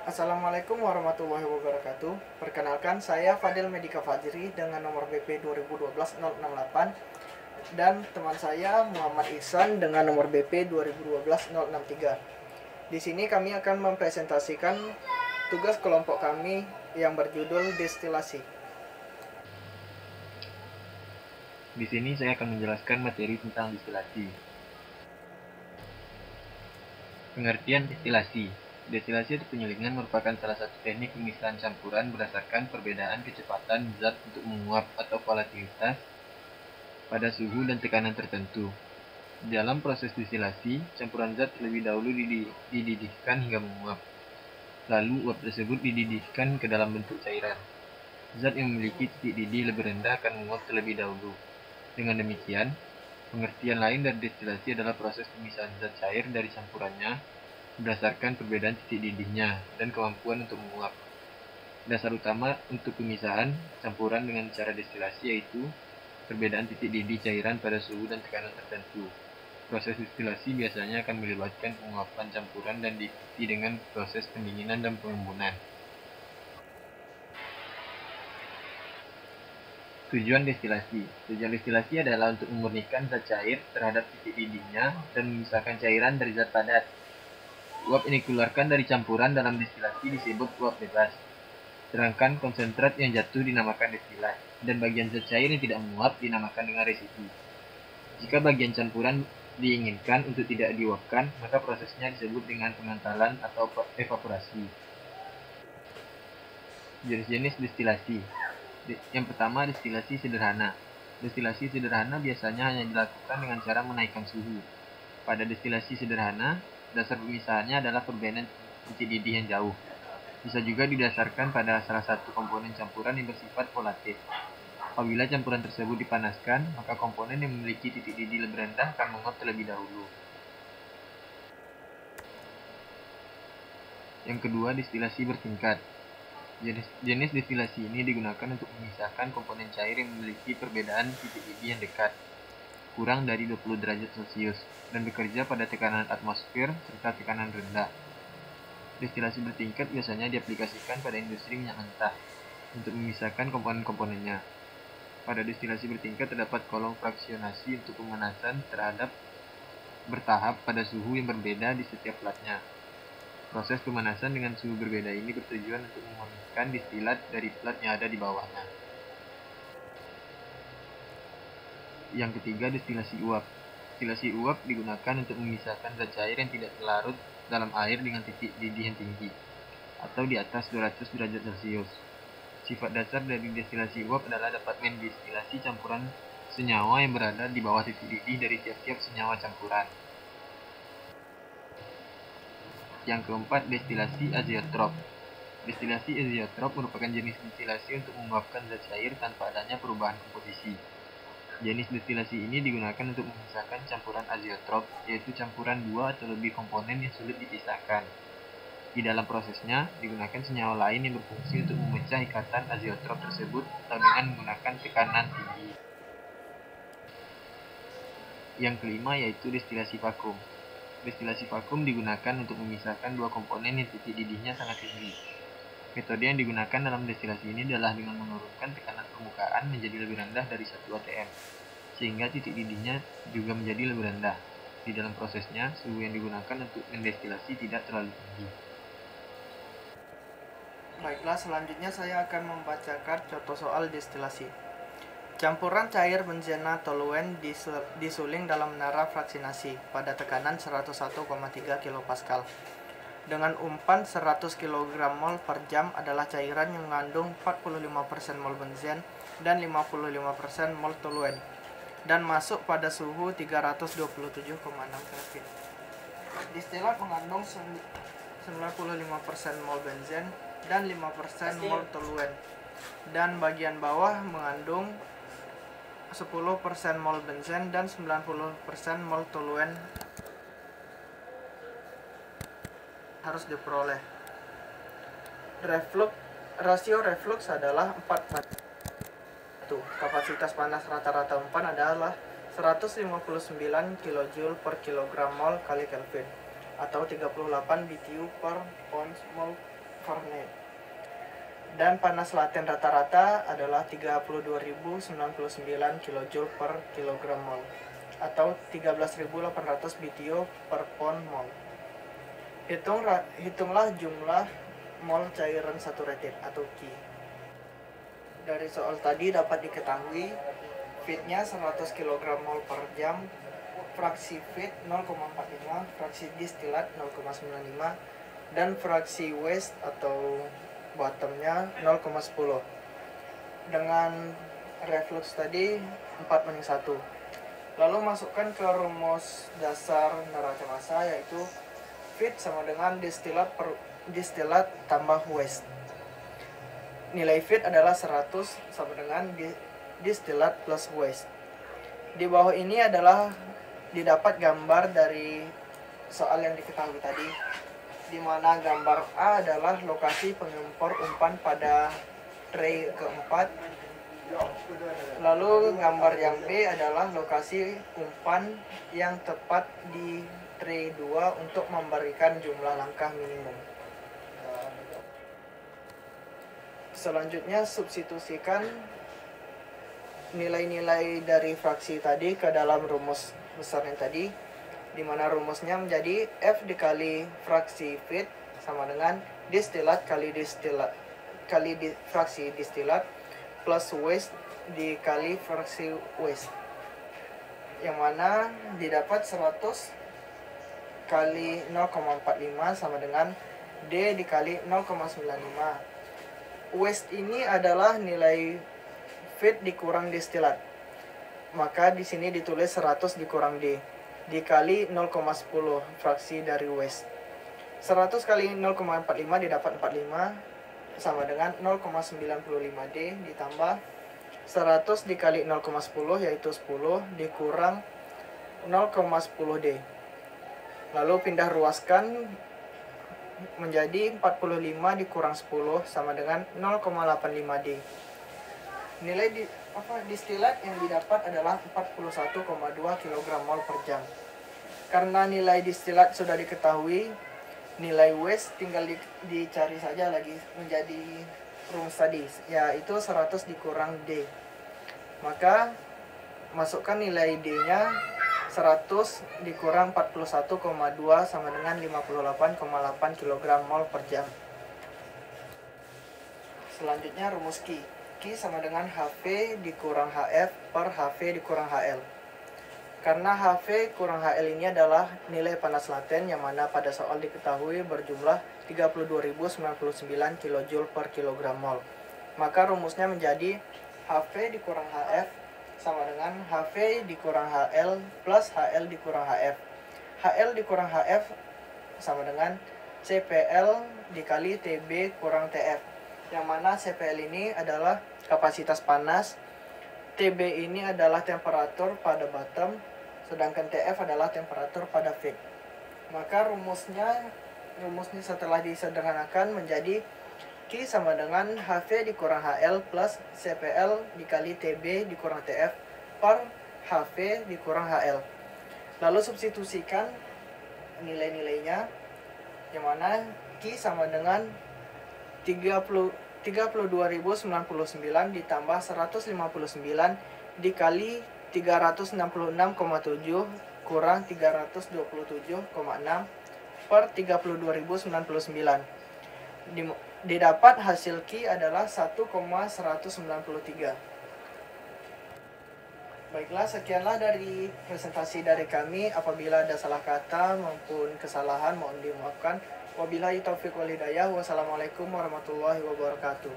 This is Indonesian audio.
Assalamualaikum warahmatullahi wabarakatuh. Perkenalkan, saya Fadil Medika Fajri dengan nomor BP 2012-068 dan teman saya Muhammad Ihsan dengan nomor BP 2012-063. Di sini kami akan mempresentasikan tugas kelompok kami yang berjudul destilasi. Di sini saya akan menjelaskan materi tentang destilasi. Pengertian destilasi. Destilasi atau penyulingan merupakan salah satu teknik pemisahan campuran berdasarkan perbedaan kecepatan zat untuk menguap atau volatilitas pada suhu dan tekanan tertentu. Dalam proses destilasi, campuran zat terlebih dahulu dididihkan hingga menguap. Lalu uap tersebut dididihkan ke dalam bentuk cairan. Zat yang memiliki titik didih lebih rendah akan menguap terlebih dahulu. Dengan demikian, pengertian lain dari destilasi adalah proses pemisahan zat cair dari campurannya berdasarkan perbedaan titik didihnya dan kemampuan untuk menguap. Dasar utama untuk pemisahan campuran dengan cara destilasi yaitu perbedaan titik didih cairan pada suhu dan tekanan tertentu. Proses destilasi biasanya akan melibatkan penguapan campuran dan diikuti dengan proses pendinginan dan pengembunan. Tujuan destilasi. Tujuan destilasi adalah untuk memurnikan zat cair terhadap titik didihnya dan memisahkan cairan dari zat padat. Uap yang dikeluarkan dari campuran dalam destilasi disebut uap bebas, sedangkan konsentrat yang jatuh dinamakan destilat, dan bagian zat cair yang tidak menguap dinamakan dengan residu. Jika bagian campuran diinginkan untuk tidak diuapkan, maka prosesnya disebut dengan pengentalan atau evaporasi. Jenis-jenis destilasi. Yang pertama, destilasi sederhana. Destilasi sederhana biasanya hanya dilakukan dengan cara menaikkan suhu. Pada destilasi sederhana, dasar pemisahannya adalah perbedaan titik didih yang jauh. Bisa juga didasarkan pada salah satu komponen campuran yang bersifat volatil. Apabila campuran tersebut dipanaskan, maka komponen yang memiliki titik didih lebih rendah akan menguap terlebih dahulu. Yang kedua, destilasi bertingkat. Jenis destilasi ini digunakan untuk memisahkan komponen cair yang memiliki perbedaan titik didih yang dekat, kurang dari 20 derajat Celcius, dan bekerja pada tekanan atmosfer serta tekanan rendah. Destilasi bertingkat biasanya diaplikasikan pada industri minyak mentah untuk memisahkan komponen-komponennya. Pada destilasi bertingkat terdapat kolom fraksionasi untuk pemanasan terhadap bertahap pada suhu yang berbeda di setiap platnya. Proses pemanasan dengan suhu berbeda ini bertujuan untuk memurnikan distilat dari plat yang ada di bawahnya. Yang ketiga, destilasi uap. Destilasi uap digunakan untuk memisahkan zat cair yang tidak terlarut dalam air dengan titik didih yang tinggi, atau di atas 200 derajat Celcius. Sifat dasar dari destilasi uap adalah dapat mendestilasi campuran senyawa yang berada di bawah titik didih dari tiap-tiap senyawa campuran. Yang keempat, destilasi azeotrop. Destilasi azeotrop merupakan jenis destilasi untuk menguapkan zat cair tanpa adanya perubahan komposisi. Jenis destilasi ini digunakan untuk memisahkan campuran azeotrop, yaitu campuran dua atau lebih komponen yang sulit dipisahkan. Di dalam prosesnya, digunakan senyawa lain yang berfungsi untuk memecah ikatan azeotrop tersebut atau dengan menggunakan tekanan tinggi. Yang kelima yaitu destilasi vakum. Destilasi vakum digunakan untuk memisahkan dua komponen yang titik didihnya sangat tinggi. Metode yang digunakan dalam destilasi ini adalah dengan menurunkan tekanan permukaan menjadi lebih rendah dari 1 atm, sehingga titik didihnya juga menjadi lebih rendah. Di dalam prosesnya, suhu yang digunakan untuk mendestilasi tidak terlalu tinggi. Baiklah, selanjutnya saya akan membacakan contoh soal destilasi. Campuran cair benzena toluen disuling dalam menara fraksinasi pada tekanan 101,3 kPa. Dengan umpan 100 kg mol per jam adalah cairan yang mengandung 45% mol benzen dan 55% mol toluen dan masuk pada suhu 327,6 Kelvin. Distilat mengandung 95% mol benzen dan 5% mol toluen, dan bagian bawah mengandung 10% mol benzen dan 90% mol toluen harus diperoleh. Rasio reflux adalah 4:1. Kapasitas panas rata-rata umpan adalah 159 kJ per kilogram mol kali Kelvin atau 38 BTU per pounds mol Fahrenheit. Dan panas laten rata-rata adalah 32.099 kJ per kilogram mol atau 13.800 BTU per pon mol. Hitunglah jumlah mol cairan saturated atau Ki. Dari soal tadi dapat diketahui feed-nya 100 kg mol per jam, fraksi feed 0,45, fraksi distilat 0,95, dan fraksi waste atau bottomnya 0,10. Dengan reflux tadi 4-1. Lalu masukkan ke rumus dasar neraca massa, yaitu feed sama dengan distilat tambah waste. Nilai feed adalah 100 sama dengan distilat plus waste. Di bawah ini adalah didapat gambar dari soal yang diketahui tadi, di mana gambar A adalah lokasi pengimpor umpan pada tray keempat. Lalu gambar yang B adalah lokasi umpan yang tepat di tray 2 untuk memberikan jumlah langkah minimum. Selanjutnya substitusikan nilai-nilai dari fraksi tadi ke dalam rumus besar yang tadi, di mana rumusnya menjadi F dikali fraksi feed sama dengan distilat kali fraksi distilat plus waste dikali fraksi waste, yang mana didapat 100 kali 0,45 sama dengan D dikali 0,95. Waste ini adalah nilai feed dikurang distilat. Maka di sini ditulis 100 dikurang D dikali 0,10 fraksi dari waste. 100 kali 0,45 didapat 45 sama dengan 0,95 D ditambah 100 dikali 0,10 yaitu 10 dikurang 0,10 D. Lalu pindah ruaskan menjadi 45 dikurang 10 sama dengan 0,85 D. Nilai distilat yang didapat adalah 41,2 kg mol per jam. Karena nilai distilat sudah diketahui, nilai waste tinggal dicari saja lagi menjadi rumus tadi, yaitu 100 dikurang D. Maka masukkan nilai D-nya 100 dikurang 41,2 sama dengan 58,8 kg mol per jam. Selanjutnya rumus Ki. Ki sama dengan HV dikurang HF per HV dikurang HL. Karena HV kurang HL ini adalah nilai panas laten yang mana pada soal diketahui berjumlah 32.099 kJ per kilogram mol. Maka rumusnya menjadi HV dikurang HF sama dengan HV dikurang HL plus HL dikurang HF. HL dikurang HF sama dengan CPL dikali TB kurang TF, yang mana CPL ini adalah kapasitas panas, TB ini adalah temperatur pada bottom, sedangkan TF adalah temperatur pada feed. Maka rumusnya setelah disederhanakan menjadi Q sama dengan HV dikurang HL plus CPL dikali TB dikurang TF per HV dikurang HL. Lalu substitusikan nilai-nilainya, yang mana Q sama dengan 32.099 ditambah 159 dikali 366,7 kurang 327,6 per 32.099. Didapat hasil Q adalah 1,193. Baiklah, sekianlah dari presentasi dari kami. Apabila ada salah kata maupun kesalahan mohon dimaafkan. Wabillahi taufiq wal hidayah. Wassalamualaikum warahmatullahi wabarakatuh.